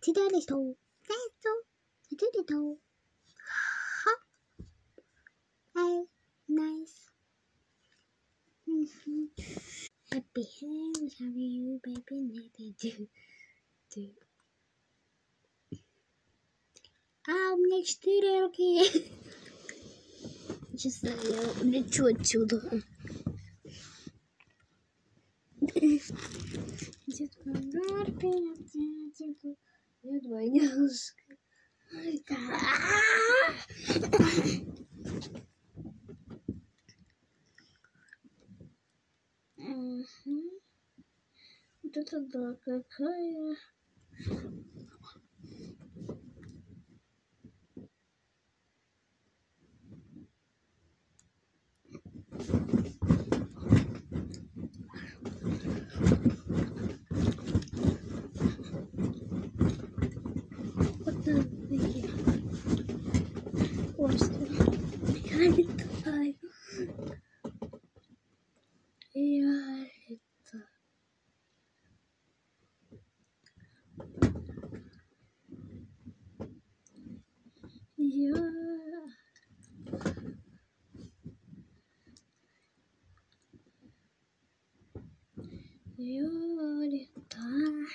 Tiddly-toe, that's-toe, tiddly-toe. Ha! Hey, nice. Happy hands, have you, baby? Do. Next to the okay. Just a little children. Just not paying attention to my nose. That's a dark color. What the what's the behind the eye? Yeah, it's you're the time.